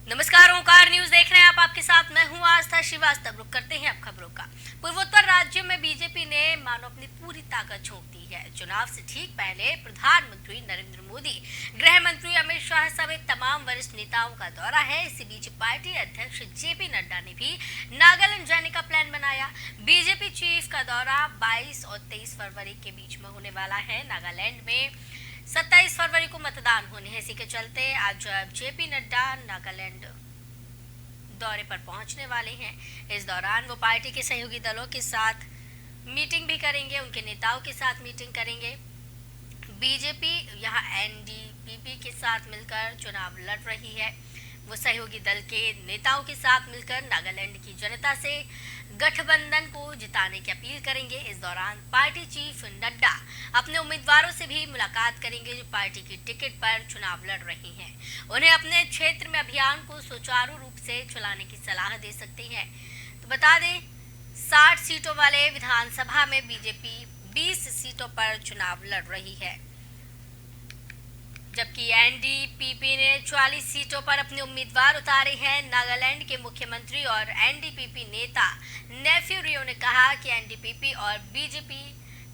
नमस्कार, ओंकार न्यूज देख रहे हैं आप। आपके साथ मैं हूं आस्था श्रीवास्तव। रुक करते हैं अब खबरों का। पूर्वोत्तर राज्यों में बीजेपी ने मानो अपनी पूरी ताकत झोंक दी है। चुनाव से ठीक पहले प्रधानमंत्री नरेंद्र मोदी, गृह मंत्री अमित शाह समेत तमाम वरिष्ठ नेताओं का दौरा है। इसी बीच पार्टी अध्यक्ष जेपी नड्डा ने भी नागालैंड जाने का प्लान बनाया। बीजेपी चीफ का दौरा 22 और 23 फरवरी के बीच में होने वाला है। नागालैंड में 27 फरवरी को मतदान होने हैं। इसी के चलते आज जेपी नड्डा नागालैंड दौरे पर पहुंचने वाले हैं। इस दौरान वो पार्टी के सहयोगी दलों के साथ मीटिंग भी करेंगे, उनके नेताओं के साथ मीटिंग करेंगे। बीजेपी यहां एनडीपीपी के साथ मिलकर चुनाव लड़ रही है। वो सहयोगी दल के नेताओं के साथ मिलकर नागालैंड की जनता से गठबंधन को जिताने की अपील करेंगे। इस दौरान पार्टी चीफ नड्डा अपने उम्मीदवारों से भी मुलाकात करेंगे जो पार्टी की टिकट पर चुनाव लड़ रही हैं। उन्हें अपने क्षेत्र में अभियान को सुचारू रूप से चलाने की सलाह दे सकते हैं। तो बता दें, 60 सीटों वाले विधानसभा में बीजेपी 20 सीटों पर चुनाव लड़ रही है, जबकि एनडीपीपी ने 44 सीटों पर अपने उम्मीदवार उतारे हैं। नागालैंड के मुख्यमंत्री और एनडीपीपी नेता नेफ्यू रियो ने कहा कि एनडीपीपी और बीजेपी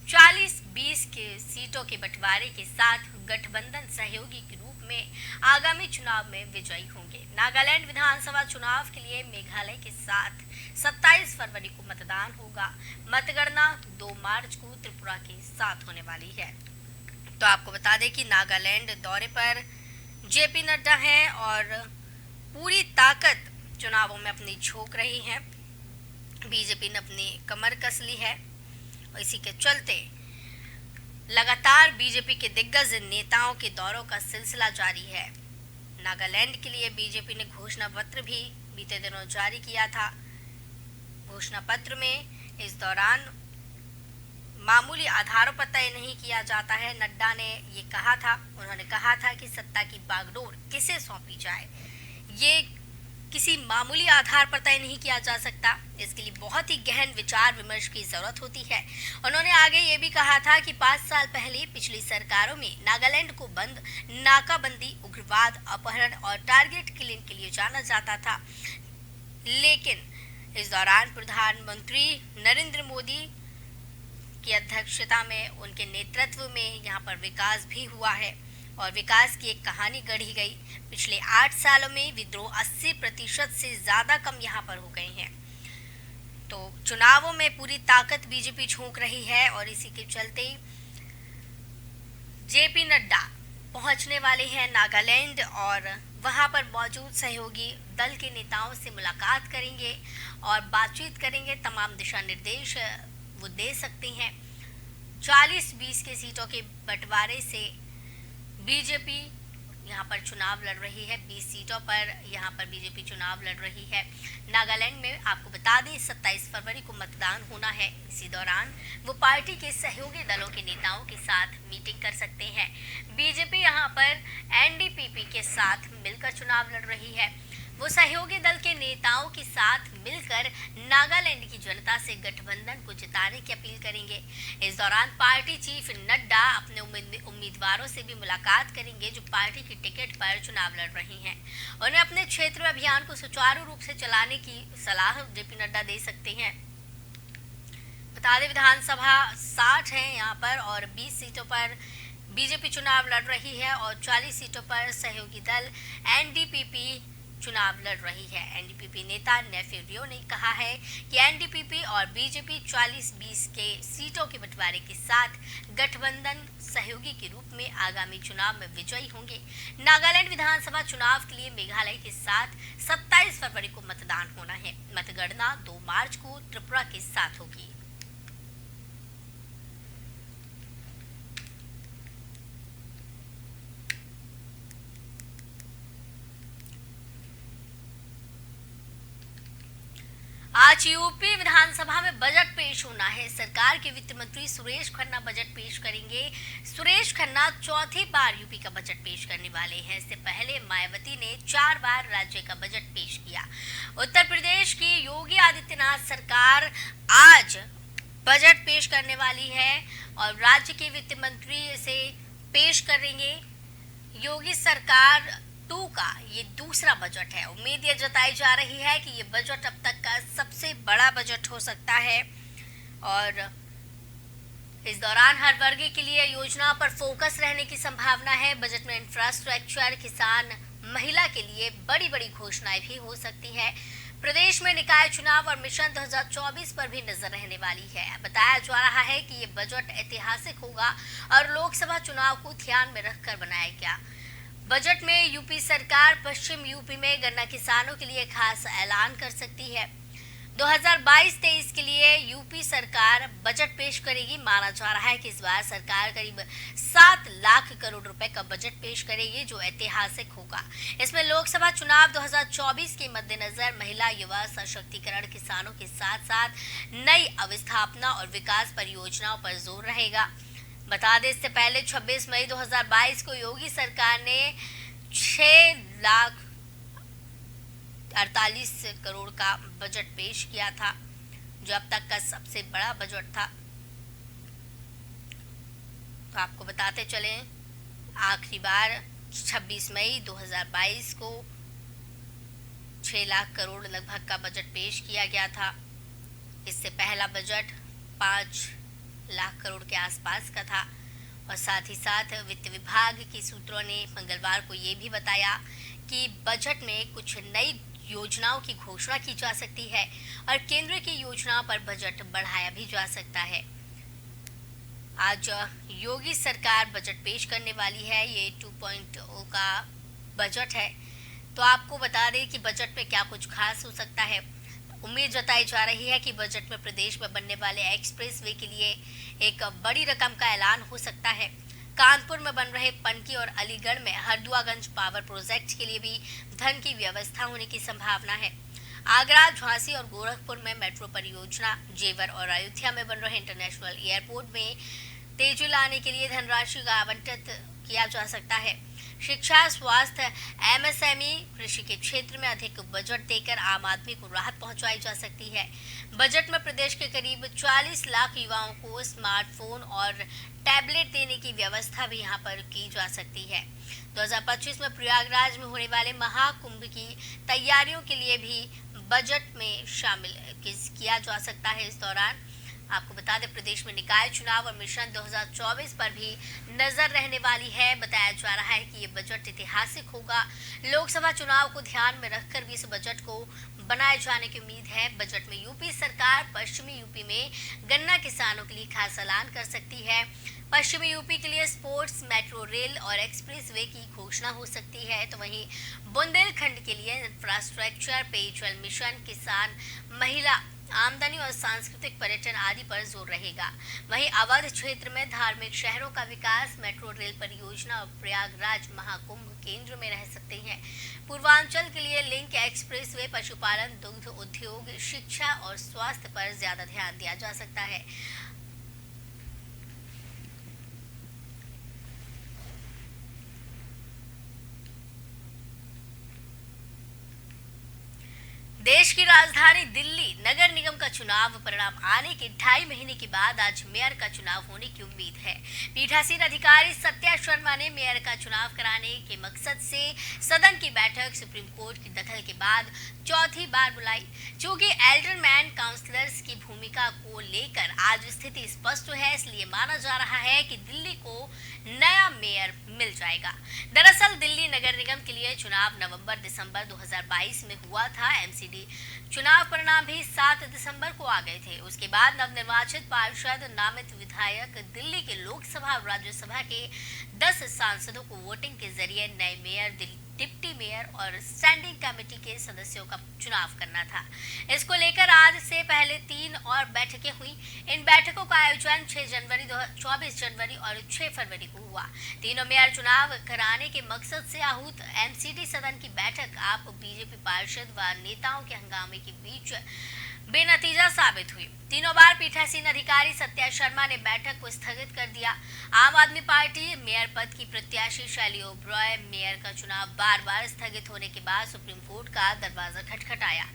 40-20 के सीटों के बंटवारे के साथ गठबंधन सहयोगी के रूप में आगामी चुनाव में विजयी होंगे। नागालैंड विधानसभा चुनाव के लिए मेघालय के साथ 27 फरवरी को मतदान होगा। मतगणना 2 मार्च को त्रिपुरा के साथ होने वाली है। तो आपको बता दें कि नागालैंड दौरे पर जेपी नड्डा हैं और पूरी ताकत चुनावों में अपनी झोंक रही है। बीजेपी ने अपनी कमर कस ली है और इसी के चलते लगातार बीजेपी के दिग्गज नेताओं के दौरों का सिलसिला जारी है। नागालैंड के लिए बीजेपी ने घोषणा पत्र भी बीते दिनों जारी किया था। घोषणा पत्र में इस दौरान मामूली आधारों पर तय नहीं किया जाता है। नड्डा ने ये कहा था, उन्होंने कहा था कि सत्ता की बागडोर किसे सौंपी जाए, ये किसी मामूली आधार पर तय नहीं किया जा सकता। इसके लिए बहुत ही गहन विचार विमर्श की जरूरत होती है। उन्होंने आगे ये भी कहा था कि 5 साल पहले पिछली सरकारों में नागालैंड को बंद, नाकाबंदी, उग्रवाद, अपहरण और टारगेट किलिंग के लिए जाना जाता था, लेकिन इस दौरान प्रधानमंत्री नरेंद्र मोदी की अध्यक्षता में, उनके नेतृत्व में यहाँ पर विकास भी हुआ है और विकास की एक कहानी गढ़ी गई। पिछले 8 सालों में विद्रोह 80% से ज्यादा कम यहाँ पर हो गए हैं। तो चुनावों में पूरी ताकत बीजेपी झोंक रही है और इसी के चलते जेपी नड्डा पहुंचने वाले हैं नागालैंड और वहां पर मौजूद सहयोगी दल के नेताओं से मुलाकात करेंगे और बातचीत करेंगे। तमाम दिशा निर्देश वो दे सकते हैं। 40-20 के सीटों के बंटवारे से बीजेपी यहाँ पर चुनाव लड़ रही है। 20 सीटों पर यहाँ पर बीजेपी चुनाव लड़ रही है। नागालैंड में आपको बता दें 27 फरवरी को मतदान होना है। इसी दौरान वो पार्टी के सहयोगी दलों के नेताओं के साथ मीटिंग कर सकते हैं। बीजेपी यहाँ पर एनडीपीपी के साथ मिलकर चुनाव लड़ रही है। वो सहयोगी दल के नेताओं के साथ मिलकर नागालैंड की जनता से गठबंधन को जिताने की अपील करेंगे। इस दौरान पार्टी चीफ नड्डा अपने उम्मीदवारों से भी मुलाकात करेंगे जो पार्टी की टिकट पर चुनाव लड़ रही हैं। उन्हें अपने क्षेत्र में अभियान को सुचारू रूप से चलाने की सलाह जेपी नड्डा दे सकते हैं। बता दें, विधानसभा 60 है यहाँ पर और 20 सीटों पर बीजेपी चुनाव लड़ रही है और 40 सीटों पर सहयोगी दल एनडीपीपी चुनाव लड़ रही है। एनडीपीपी नेता नेफ्यू रियो ने कहा है कि एनडीपीपी और बीजेपी 40-20 के सीटों के बंटवारे के साथ गठबंधन सहयोगी के रूप में आगामी चुनाव में विजयी होंगे। नागालैंड विधानसभा चुनाव के लिए मेघालय के साथ 27 फरवरी को मतदान होना है। मतगणना 2 मार्च को त्रिपुरा के साथ होगी। आज यूपी विधानसभा में बजट पेश होना है। सरकार के वित्त मंत्री सुरेश खन्ना बजट पेश करेंगे। सुरेश खन्ना चौथी बार यूपी का बजट पेश करने वाले हैं। इससे पहले मायावती ने 4 बार राज्य का बजट पेश किया। उत्तर प्रदेश की योगी आदित्यनाथ सरकार आज बजट पेश करने वाली है और राज्य के वित्त मंत्री इसे पेश करेंगे। योगी सरकार टू का ये दूसरा बजट है। उम्मीद ये जताई जा रही है कि ये बजट अब तक का सबसे बड़ा बजट हो सकता है और इस दौरान हर वर्ग के लिए योजनाओं पर फोकस रहने की संभावना है। बजट में इंफ्रास्ट्रक्चर, किसान, महिला के लिए बड़ी बड़ी घोषणाएं भी हो सकती है। प्रदेश में निकाय चुनाव और मिशन 2024 पर भी नजर रहने वाली है। बताया जा रहा है कि ये बजट ऐतिहासिक होगा और लोकसभा चुनाव को ध्यान में रखकर बनाया गया। बजट में यूपी सरकार पश्चिम यूपी में गन्ना किसानों के लिए खास ऐलान कर सकती है। 2022-23 के लिए यूपी सरकार बजट पेश करेगी। माना जा रहा है कि इस बार सरकार करीब 7 लाख करोड़ रुपए का बजट पेश करेगी, जो ऐतिहासिक होगा। इसमें लोकसभा चुनाव 2024 के मद्देनजर महिला, युवा सशक्तिकरण, किसानों के साथ साथ नई अवस्थापना और विकास परियोजनाओं पर जोर रहेगा। बता दें, इससे पहले 26 मई 2022 को योगी सरकार ने 6,48 करोड़ का बजट पेश किया था, जो अब तक का सबसे बड़ा बजट था। तो आपको बताते चलें, आखिरी बार 26 मई 2022 को 6 लाख करोड़ लगभग का बजट पेश किया गया था। इससे पहला बजट 5 लाख करोड़ के आसपास का था। और साथ ही साथ वित्त विभाग के सूत्रों ने मंगलवार को ये भी बताया कि बजट में कुछ नई योजनाओं की घोषणा की जा सकती है और केंद्र की योजनाओं पर बजट बढ़ाया भी जा सकता है। आज योगी सरकार बजट पेश करने वाली है। ये 2.0 का बजट है। तो आपको बता दें कि बजट में क्या कुछ खास हो सकता है। उम्मीद जताई जा रही है कि बजट में प्रदेश में बनने वाले एक्सप्रेसवे के लिए एक बड़ी रकम का ऐलान हो सकता है। कानपुर में बन रहे पनकी और अलीगढ़ में हरदुआगंज पावर प्रोजेक्ट के लिए भी धन की व्यवस्था होने की संभावना है। आगरा, झांसी और गोरखपुर में मेट्रो परियोजना, जेवर और अयोध्या में बन रहे इंटरनेशनल एयरपोर्ट में तेजी लाने के लिए धनराशि का आवंटित किया जा सकता है। शिक्षा, स्वास्थ्य, एमएसएमई, कृषि के क्षेत्र में अधिक बजट देकर आम आदमी को राहत पहुंचाई जा सकती है। बजट में प्रदेश के करीब 40 लाख युवाओं को स्मार्टफोन और टैबलेट देने की व्यवस्था भी यहां पर की जा सकती है। 2025 में प्रयागराज में होने वाले महाकुंभ की तैयारियों के लिए भी बजट में शामिल किया जा सकता है। इस दौरान आपको बता दें, प्रदेश में निकाय चुनाव और मिशन 2024 पर भी नजर रहने वाली है। बताया जा रहा है कि ये बजट ऐतिहासिक होगा। लोकसभा चुनाव को ध्यान में रखकर भी इस बजट को बनाए जाने की उम्मीद है। बजट में यूपी सरकार पश्चिमी यूपी में गन्ना किसानों के लिए खास ऐलान कर सकती है। पश्चिमी यूपी के लिए स्पोर्ट्स, मेट्रो रेल और एक्सप्रेस वे की घोषणा हो सकती है। तो वहीं बुंदेलखंड के लिए इंफ्रास्ट्रक्चर, पेयजल मिशन, किसान, महिला, आमदनी और सांस्कृतिक पर्यटन आदि पर जोर रहेगा। वहीं अवध क्षेत्र में धार्मिक शहरों का विकास, मेट्रो रेल परियोजना और प्रयागराज महाकुंभ केंद्र में रह सकते हैं। पूर्वांचल के लिए लिंक एक्सप्रेसवे, पशुपालन, दुग्ध उद्योग, शिक्षा और स्वास्थ्य पर ज्यादा ध्यान दिया जा सकता है। देश की राजधानी दिल्ली नगर निगम का चुनाव परिणाम आने के 2.5 महीने के बाद आज मेयर का चुनाव होने की उम्मीद है। पीठासीन अधिकारी सत्या शर्मा ने मेयर का चुनाव कराने के मकसद से सदन की बैठक सुप्रीम कोर्ट की दखल के बाद चौथी बार बुलाई। चूंकि एल्डरमैन काउंसलर्स की भूमिका को लेकर आज स्थिति स्पष्ट है, इसलिए माना जा रहा है कि दिल्ली को नया मेयर मिल जाएगा। दरअसल दिल्ली नगर निगम के लिए चुनाव नवंबर-दिसंबर 2022 में हुआ था। एमसीडी चुनाव परिणाम भी 7 दिसंबर को आ गए थे। उसके बाद नवनिर्वाचित पार्षद, नामित विधायक, दिल्ली के लोकसभा और राज्यसभा के 10 सांसदों को वोटिंग के जरिए नए मेयर, डिप्टी मेयर और स्टैंडिंग कमेटी के सदस्यों का चुनाव करना था। इसको लेकर आज से पहले 3 और बैठकें हुई। इन बैठकों का आयोजन 6 जनवरी, 24 जनवरी और 6 फरवरी को हुआ। तीनों मेयर चुनाव कराने के मकसद से आहूत एमसीडी सदन की बैठक आप बीजेपी पार्षद व नेताओं के हंगामे के बीच बेनतीजा साबित हुई। तीनों बार पीठासीन अधिकारी सत्या शर्मा ने बैठक को स्थगित कर दिया। आम आदमी पार्टी मेयर पद की प्रत्याशी शैली ओबरॉय मेयर का चुनाव बार बार स्थगित होने के बाद सुप्रीम कोर्ट का दरवाजा खटखटाया।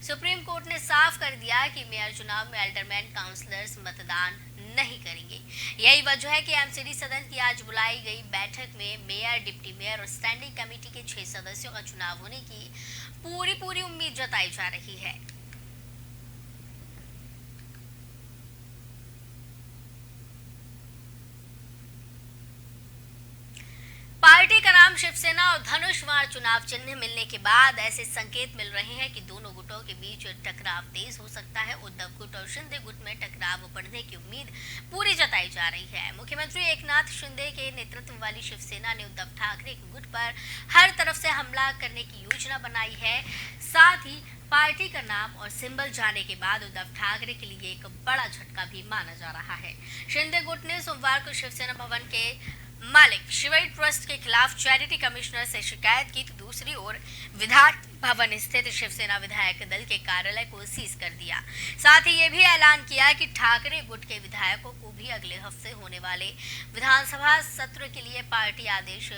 सुप्रीम कोर्ट ने साफ कर दिया कि मेयर चुनाव में एल्डरमैन काउंसलर्स मतदान नहीं करेंगे। यही वजह है कि एमसीडी सदन की आज बुलाई गई बैठक में मेयर, डिप्टी मेयर और स्टैंडिंग कमेटी के 6 सदस्यों का चुनाव होने की पूरी उम्मीद जताई जा रही है। पार्टी का नाम शिवसेना और धनुषवाण चुनाव चिन्ह मिलने के बाद ऐसे संकेत मिल रहे हैं कि दोनों गुटों के बीच टकराव तेज हो सकता है। उद्धव गुट और शिंदे गुट में टकराव बढ़ने की उम्मीद पूरी जताई जा रही है। मुख्यमंत्री एकनाथ शिंदे के नेतृत्व वाली शिवसेना ने उद्धव ठाकरे के गुट पर हर तरफ से हमला करने की योजना बनाई है। साथ ही पार्टी का नाम और सिंबल जाने के बाद उद्धव ठाकरे के लिए एक बड़ा झटका भी माना जा रहा है। शिंदे गुट ने सोमवार को शिवसेना भवन के मालिक शिवाई ट्रस्ट के खिलाफ चैरिटी कमिश्नर से शिकायत की, तो दूसरी ओर विधान भवन स्थित शिवसेना विधायक दल के कार्यालय को सीज कर दिया। साथ ही ये भी ऐलान किया कि ठाकरे गुट के विधायकों को भी अगले हफ्ते होने वाले विधानसभा सत्र के लिए पार्टी आदेश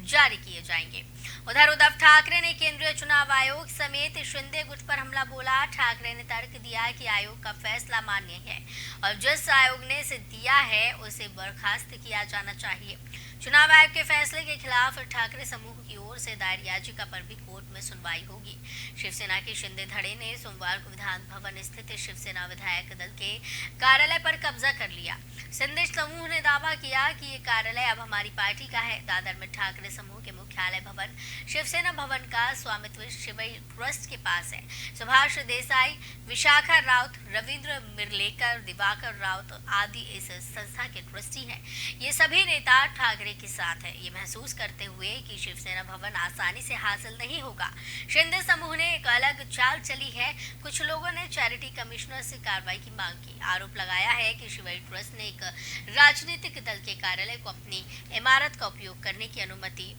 जारी किए जाएंगे। उधर उद्धव ठाकरे ने केंद्रीय चुनाव आयोग समेत शिंदे गुट पर हमला बोला। ठाकरे ने तर्क दिया कि आयोग का फैसला मान्य है और जिस आयोग ने इसे दिया है उसे बर्खास्त किया जाना चाहिए। चुनाव आयोग के फैसले के खिलाफ ठाकरे समूह की ओर से दायर याचिका पर भी कोर्ट में सुनवाई होगी। शिवसेना के शिंदे धड़े ने सोमवार को विधान भवन स्थित शिवसेना विधायक दल के कार्यालय पर कब्जा कर लिया। शिंदे समूह ने दावा किया कि ये कार्यालय अब हमारी पार्टी का है। दादर में ठाकरे समूह के मुख्यालय भवन शिवसेना भवन का स्वामित्व शिवाई ट्रस्ट के पास है। सुभाष देसाई, विशाखा राउत, रविंद्र मिर्लेकर, दिवाकर राउत आदि इस संस्था के ट्रस्टी हैं। ये सभी नेता ठाकरे के साथ है, ये महसूस करते हुए कि शिवसेना भवन आसानी से हासिल नहीं होगा। शिंदे समूह ने एक अलग चाल चली है। कुछ लोगों ने चैरिटी कमिश्नर से कार्रवाई की मांग की। आरोप लगाया है कि शिवाई ट्रस्ट ने एक राजनीतिक दल के कार्यालय को अपनी इमारत का उपयोग करने की अनुमति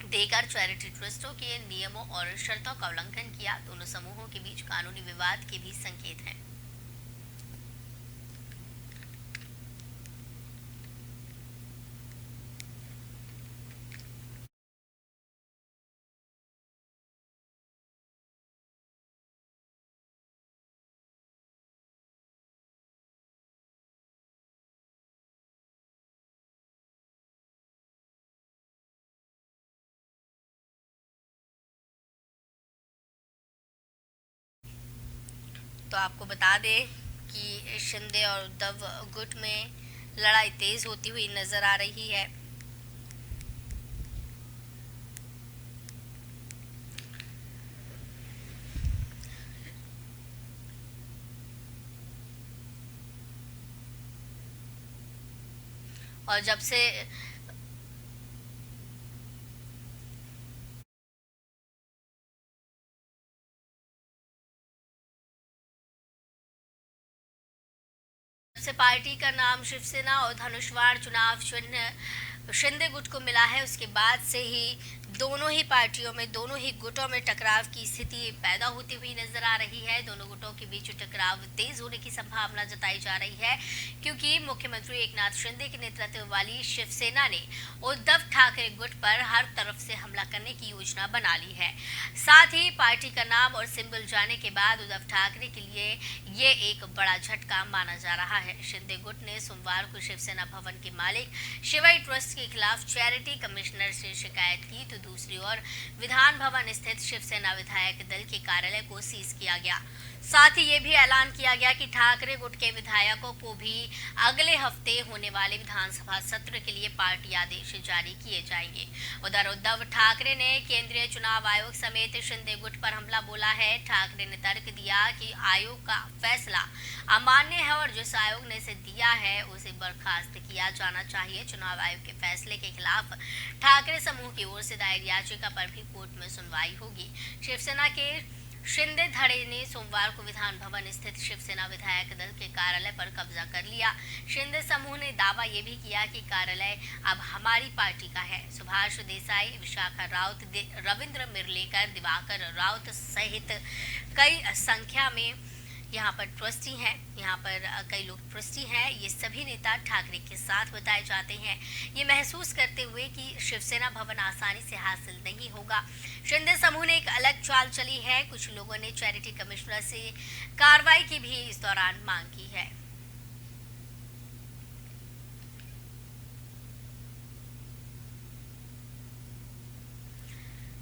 देकर चैरिटी ट्रस्टों के नियमों और शर्तों का उल्लंघन किया। दोनों समूहों के बीच कानूनी विवाद के भी संकेत हैं। तो आपको बता दें कि शिंदे और उद्धव गुट में लड़ाई तेज होती हुई नजर आ रही है। और जब से पार्टी का नाम शिवसेना और धनुषवाण चुनाव चिन्ह शिंदे गुट को मिला है, उसके बाद से ही दोनों ही पार्टियों में, दोनों ही गुटों में टकराव की स्थिति पैदा होती हुई नजर आ रही है। दोनों गुटों के बीच टकराव तेज होने की संभावना जताई जा रही है, क्योंकि मुख्यमंत्री एकनाथ शिंदे के नेतृत्व वाली शिवसेना ने उद्धव ठाकरे गुट पर हर तरफ से हमला करने की योजना बना ली है। साथ ही पार्टी का नाम और सिंबल जाने के बाद उद्धव ठाकरे के लिए ये एक बड़ा झटका माना जा रहा है। शिंदे गुट ने सोमवार को शिवसेना भवन के मालिक शिवाई ट्रस्ट के खिलाफ चैरिटी कमिश्नर से शिकायत की, तो दूसरी ओर विधान भवन स्थित शिवसेना विधायक दल के कार्यालय को सीज किया गया। साथ ही ये भी ऐलान किया गया कि ठाकरे गुट के विधायकों को भी अगले हफ्ते होने वाले विधानसभा सत्र के लिए पार्टी आदेश जारी किए जाएंगे। उधर उद्धव ठाकरे ने केंद्रीय चुनाव आयोग समेत शिंदे गुट पर हमला बोला है। ठाकरे ने तर्क दिया कि आयोग का फैसला अमान्य है और जिस आयोग ने इसे दिया है उसे बर्खास्त किया जाना चाहिए। चुनाव आयोग के फैसले के खिलाफ ठाकरे समूह की ओर से दायर याचिका पर भी कोर्ट में सुनवाई होगी। शिवसेना के शिंदे धड़े ने सोमवार को विधान भवन स्थित शिवसेना विधायक दल के कार्यालय पर कब्जा कर लिया। शिंदे समूह ने दावा ये भी किया कि कार्यालय अब हमारी पार्टी का है। सुभाष देसाई, विशाखा राउत, रविंद्र मिर्लेकर, दिवाकर राउत सहित कई संख्या में यहाँ पर ट्रस्टी हैं, यहाँ पर कई लोग ट्रस्टी हैं। ये सभी नेता ठाकरे के साथ बताए जाते हैं, ये महसूस करते हुए कि शिवसेना भवन आसानी से हासिल नहीं होगा। शिंदे समूह ने एक अलग चाल चली है। कुछ लोगों ने चैरिटी कमिश्नर से कार्रवाई की भी इस दौरान मांग की है।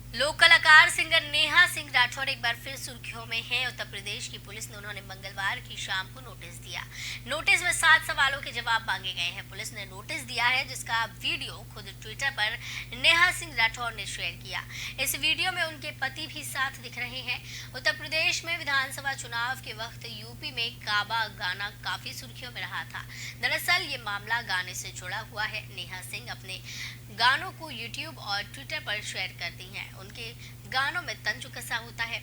लोक कलाकार सिंगर नेहा सिंह राठौर एक बार फिर सुर्खियों में हैं। उत्तर प्रदेश की पुलिस ने उन्होंने मंगलवार की शाम को नोटिस दिया। नोटिस में 7 सवालों के जवाब मांगे गए हैं। पुलिस ने नोटिस दिया है जिसका वीडियो खुद ट्विटर पर नेहा सिंह राठौर ने शेयर किया। इस वीडियो में उनके पति भी साथ दिख रहे हैं। उत्तर प्रदेश में विधानसभा चुनाव के वक्त यूपी में काबा गाना काफी सुर्खियों में रहा था। दरअसल ये मामला गाने से जुड़ा हुआ है। नेहा सिंह अपने गानों को यूट्यूब और ट्विटर पर शेयर करती हैं। उनके गानों में तंज कसा होता है।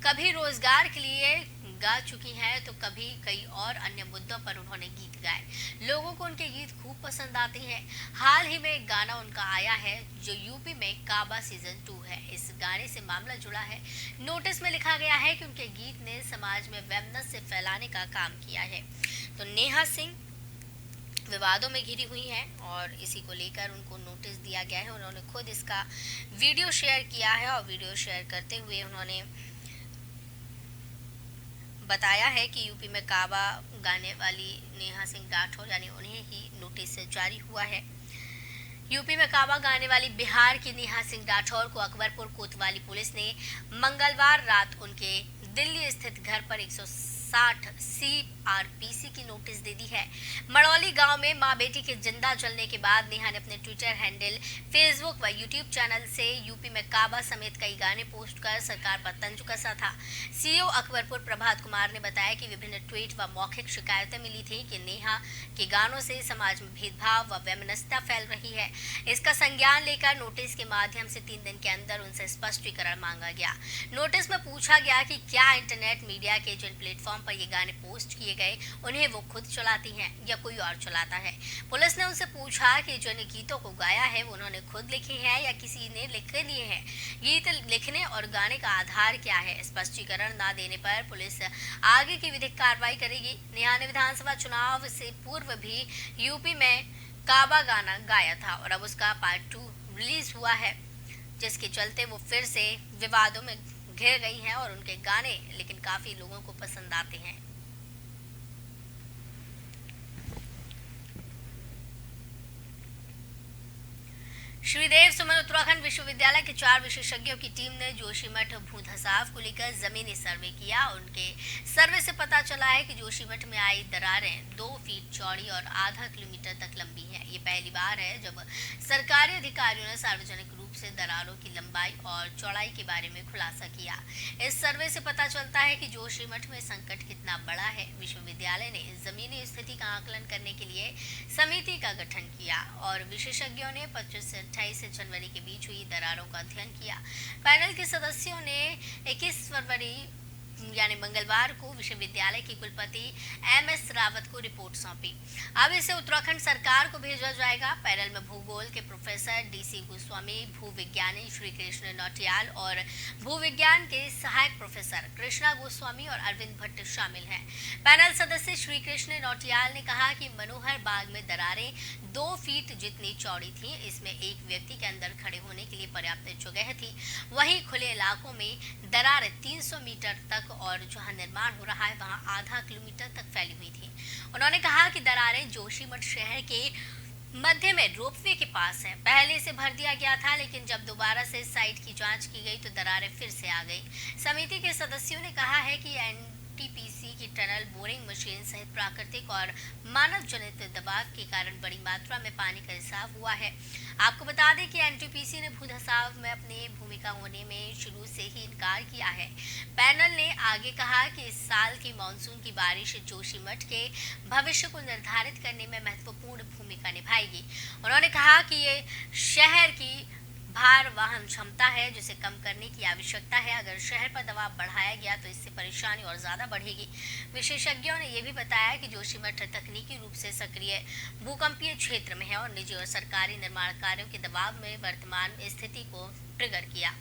कभी रोजगार के लिए गा चुकी हैं तो कभी कई और अन्य मुद्दों पर उन्होंने गीत गाए। लोगों को उनके गीत खूब पसंद आते हैं। हाल ही में एक गाना उनका आया है जो यूपी में काबा सीजन 2 है। इस गाने से मामला जुड़ा है। नोटिस में लिखा गया है कि उनके गीत ने समाज में वैमनस्य फैलाने का काम किया है। तो नेहा सिंह विवादों में घिरी हुई हैं और इसी को लेकर उनको नोटिस दिया गया है। उन्होंने खुद इसका वीडियो शेयर किया है और वीडियो शेयर करते हुए उन्होंने बताया है कि यूपी में काबा गाने वाली नेहा सिंह राठौर यानी उन्हें ही नोटिस जारी हुआ है। यूपी में काबा गाने वाली बिहार की नेहा सिंह राठौर को अकबरपुर कोतवाली पुलिस ने मंगलवार रात उनके दिल्ली स्थित घर पर 160 CRPC की नोटिस दे दी है। मड़ौली गांव में मां बेटी के जिंदा जलने के बाद नेहा ने अपने ट्विटर हैंडल, फेसबुक व यूट्यूब चैनल से यूपी में काबा समेत कई गाने पोस्ट कर सरकार पर तंज कसा था। सीओ अकबरपुर प्रभात कुमार ने बताया कि विभिन्न ट्वीट व मौखिक शिकायतें मिली थी कि नेहा के गानों से समाज में भेदभाव व वैमनस्यता फैल रही है। इसका संज्ञान लेकर नोटिस के माध्यम से 3 दिन के अंदर उनसे स्पष्टीकरण मांगा गया। नोटिस में पूछा गया कि क्या इंटरनेट मीडिया के जिन प्लेटफॉर्म पर ये गाने पोस्ट किए गए उन्हें वो खुद चलाती हैं या कोई और चलाता है। पुलिस ने उनसे पूछा कि जिन गीतों को गाया है वो उन्होंने खुद लिखे हैं या किसी ने लिख लिए हैं। गीत लिखने और गाने का आधार क्या है? स्पष्टीकरण न देने पर पुलिस आगे की विधिक कार्रवाई करेगी। नेहा ने विधानसभा चुनाव से पूर्व भी यूपी में काबा गाना गाया था और अब उसका पार्ट 2 रिलीज हुआ है, जिसके चलते वो फिर से विवादों में घिर गई हैं और उनके गाने लेकिन काफी लोगों को पसंद आते हैं। श्रीदेव सुमन उत्तराखंड विश्वविद्यालय के 4 विशेषज्ञों की टीम ने जोशीमठ भू धसाव को लेकर जमीनी सर्वे किया। उनके सर्वे से पता चला है कि जोशीमठ में आई दरारें 2 फीट चौड़ी और आधा किलोमीटर तक लंबी हैं। ये पहली बार है जब सरकारी अधिकारियों ने सार्वजनिक रूप से दरारों की लंबाई और चौड़ाई के बारे में खुलासा किया। इस सर्वे से पता चलता है कि जोशीमठ में संकट कितना बड़ा है। विश्वविद्यालय ने जमीनी स्थिति का आकलन करने के लिए समिति का गठन किया और विशेषज्ञों ने 25 से 28 जनवरी के बीच हुई दरारों का अध्ययन किया। पैनल के सदस्यों ने 21 फरवरी यानी मंगलवार को विश्वविद्यालय के कुलपति MS रावत को रिपोर्ट सौंपी। अब इसे उत्तराखंड सरकार को भेजा जाएगा। पैनल में भूगोल के प्रोफेसर DC गोस्वामी, भूविज्ञानी श्री कृष्ण नौटियाल और भूविज्ञान के सहायक प्रोफेसर कृष्णा गोस्वामी और अरविंद भट्ट शामिल हैं। पैनल सदस्य श्री कृष्ण नौटियाल ने कहा कि मनोहर बाग में दरारें 2 फीट जितनी चौड़ी थी। इसमें एक व्यक्ति के अंदर खड़े होने के लिए पर्याप्त जगह थी। वहीं खुले इलाकों में दरारें 300 मीटर तक और जहां निर्माण हो रहा है वहां आधा किलोमीटर तक फैली हुई थी। उन्होंने कहा कि दरारें जोशीमठ शहर के मध्य में रोपवे के पास है। पहले इसे भर दिया गया था लेकिन जब दोबारा से साइट की जांच की गई तो दरारें फिर से आ गई। समिति के सदस्यों ने कहा है कि NTPC की टनल बोरिंग मशीन सहित प्राकृतिक और मानव जनित दबाव के कारण बड़ी मात्रा में पानी का रिसाव हुआ है। आपको बता दें कि NTPC ने भू धसाव में अपनी भूमिका होने में शुरू से ही इनकार किया है। पैनल ने आगे कहा कि इस साल की मानसून की बारिश जोशीमठ के भविष्य को निर्धारित करने में महत्वपूर्ण भूमिका निभाएगी। उन्होंने कहा कि ये शहर की भार वाहन क्षमता है जिसे कम करने की आवश्यकता है। अगर शहर पर दबाव बढ़ाया गया तो इससे परेशानी और ज्यादा बढ़ेगी। विशेषज्ञों ने यह भी बताया कि जोशीमठ तकनीकी रूप से सक्रिय भूकंपीय क्षेत्र में है और निजी और सरकारी निर्माण कार्यों के दबाव में वर्तमान स्थिति को ट्रिगर किया।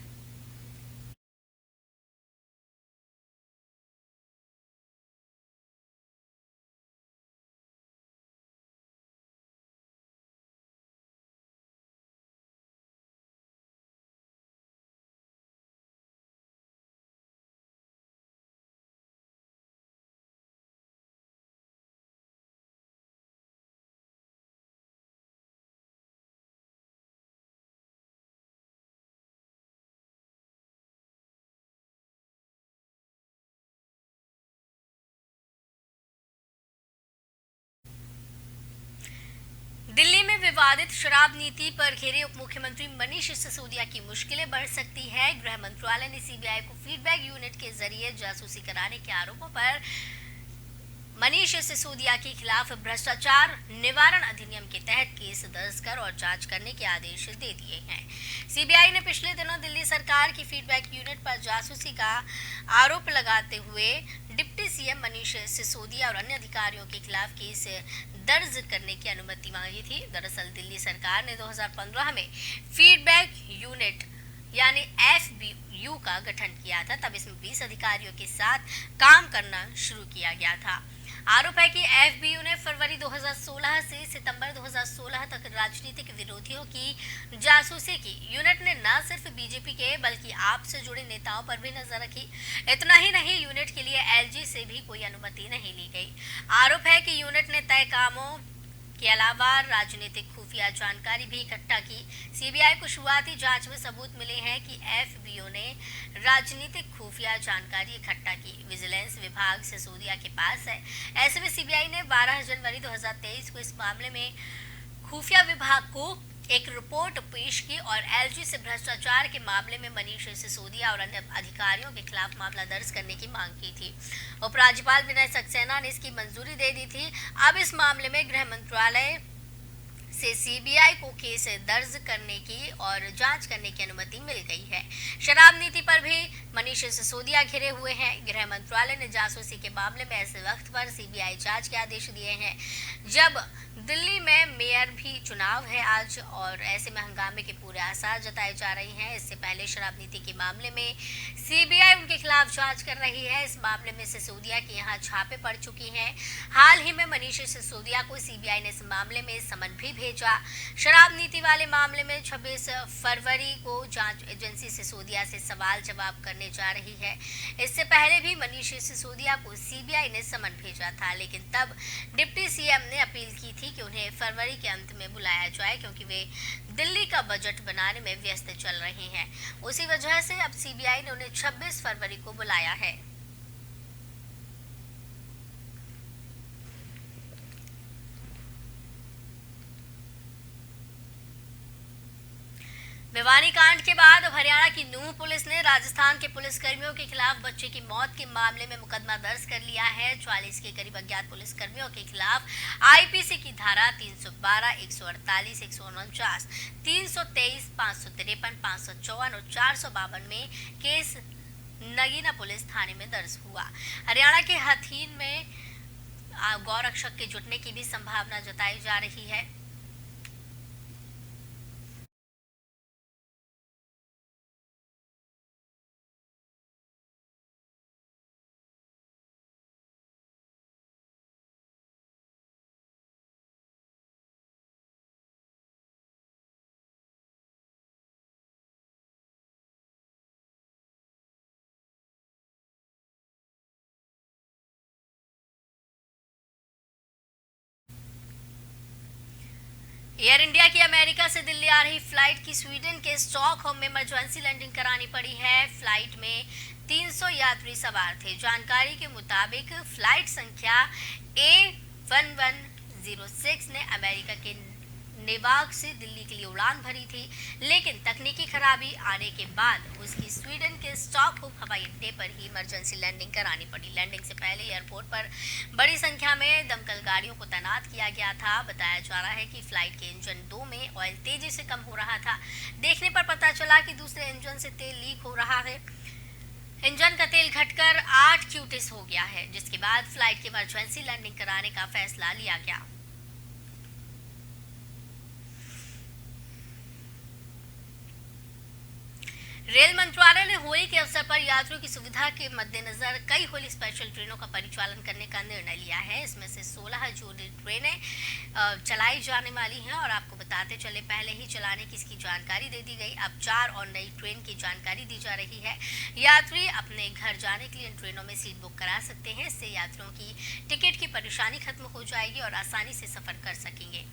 विवादित शराब नीति पर घिरे उप मुख्यमंत्री मनीष सिसोदिया की मुश्किलें बढ़ सकती है। गृह मंत्रालय ने सीबीआई को फीडबैक यूनिट के जरिए जासूसी कराने के आरोपों पर मनीष सिसोदिया के खिलाफ भ्रष्टाचार निवारण अधिनियम के तहत केस दर्ज कर और जांच करने के आदेश दे दिए हैं। सीबीआई ने पिछले दिनों दिल्ली सरकार की फीडबैक यूनिट पर जासूसी का आरोप लगाते हुए डिप्टी सीएम मनीष सिसोदिया और अन्य अधिकारियों के खिलाफ केस दर्ज करने की अनुमति मांगी थी। दरअसल दिल्ली सरकार ने 2015 में फीडबैक यूनिट यानी एफबीयू का गठन किया था। तब इसमें 20 अधिकारियों के साथ काम करना शुरू किया गया था। आरोप है कि एफबीयू ने फरवरी 2016 से सितंबर 2016 तक राजनीतिक विरोधियों की जासूसी की। यूनिट ने न सिर्फ बीजेपी के बल्कि आप से जुड़े नेताओं पर भी नजर रखी। इतना ही नहीं, यूनिट के लिए एलजी से भी कोई अनुमति नहीं ली गई। आरोप है कि यूनिट ने तय कामों के अलावा राजनीतिक खुफिया जानकारी भी इकट्ठा की। सीबीआई को शुरुआती जांच में सबूत मिले हैं कि एफबीओ ने राजनीतिक खुफिया जानकारी इकट्ठा की। विजिलेंस विभाग सिसोदिया के पास है। ऐसे में सीबीआई ने 12 जनवरी 2023 को इस मामले में खुफिया विभाग को एक रिपोर्ट पेश की और एलजी से भ्रष्टाचार के मामले में मनीष सिसोदिया और अन्य अधिकारियों के खिलाफ मामला दर्ज करने की मांग की थी। उपराज्यपाल विनय सक्सेना ने इसकी मंजूरी दे दी थी। अब इस मामले में गृह मंत्रालय से सीबीआई को केस दर्ज करने की और जांच करने की अनुमति मिल गई है। शराब नीति पर भी मनीष सिसोदिया घिरे हुए हैं। गृह मंत्रालय ने जासूसी के मामले में ऐसे वक्त पर सीबीआई जांच के आदेश दिए हैं जब दिल्ली में मेयर भी चुनाव है आज, और ऐसे में हंगामे के पूरे आसार जताए जा रहे हैं। इससे पहले शराब नीति के मामले में सीबीआई उनके खिलाफ जांच कर रही है। इस मामले में सिसोदिया के यहाँ छापे पड़ चुकी हैं। हाल ही में मनीष सिसोदिया को सीबीआई ने इस मामले में समन भी भेजा। शराब नीति वाले मामले में 26 फरवरी को जांच एजेंसी सिसोदिया से सवाल जवाब करने जा रही है। इससे पहले भी मनीष सिसोदिया को सीबीआई ने समन भेजा था, लेकिन तब डिप्टी सीएम ने अपील की थी कि उन्हें फरवरी के अंत में बुलाया जाए, क्योंकि वे दिल्ली का बजट बनाने में व्यस्त चल रहे हैं। उसी वजह से अब सीबीआई ने उन्हें 26 फरवरी को बुलाया है। भिवानी कांड के बाद अब हरियाणा की नूंह पुलिस ने राजस्थान के पुलिसकर्मियों के खिलाफ बच्चे की मौत के मामले में मुकदमा दर्ज कर लिया है। 40 के करीब अज्ञात पुलिसकर्मियों के खिलाफ आईपीसी की धारा 312, 148, 149, 323, 553, 554 और 452 में केस नगीना पुलिस थाने में दर्ज हुआ। हरियाणा के हथीन में गौरक्षक के जुटने की भी संभावना जताई जा रही है। एयर इंडिया की अमेरिका से दिल्ली आ रही फ्लाइट की स्वीडन के स्टॉकहोम में इमरजेंसी लैंडिंग करानी पड़ी है। फ्लाइट में 300 यात्री सवार थे। जानकारी के मुताबिक फ्लाइट संख्या A1106 ने अमेरिका के नेवार्क से दिल्ली के लिए उड़ान भरी थी, लेकिन तकनीकी खराबी आने के बाद उसकी स्वीडन के स्टॉकहोम हवाई अड्डे पर ही इमरजेंसी लैंडिंग करानी पड़ी। लैंडिंग से पहले एयरपोर्ट पर बड़ी संख्या में दमकल गाड़ियों को तैनात किया गया था। बताया जा रहा है कि फ्लाइट के इंजन 2 में ऑयल तेजी से कम हो रहा था। देखने पर पता चला कि दूसरे इंजन से तेल लीक हो रहा है। इंजन का तेल घटकर 8 क्यूटिस हो गया है, जिसके बाद फ्लाइट की इमरजेंसी लैंडिंग कराने का फैसला लिया गया। रेल मंत्रालय ने होली के अवसर पर यात्रियों की सुविधा के मद्देनजर कई होली स्पेशल ट्रेनों का परिचालन करने का निर्णय लिया है। इसमें से 16 जोड़ी ट्रेनें चलाई जाने वाली हैं और आपको बताते चले पहले ही चलाने की इसकी जानकारी दे दी गई। अब 4 और नई ट्रेन की जानकारी दी जा रही है। यात्री अपने घर जाने के लिए इन ट्रेनों में सीट बुक करा सकते हैं। इससे यात्रियों की टिकट की परेशानी खत्म हो जाएगी और आसानी से सफर कर सकेंगे।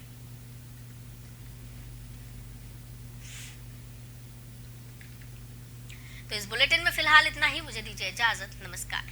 तो इस बुलेटिन में फिलहाल इतना ही। मुझे दीजिए इजाजत। नमस्कार।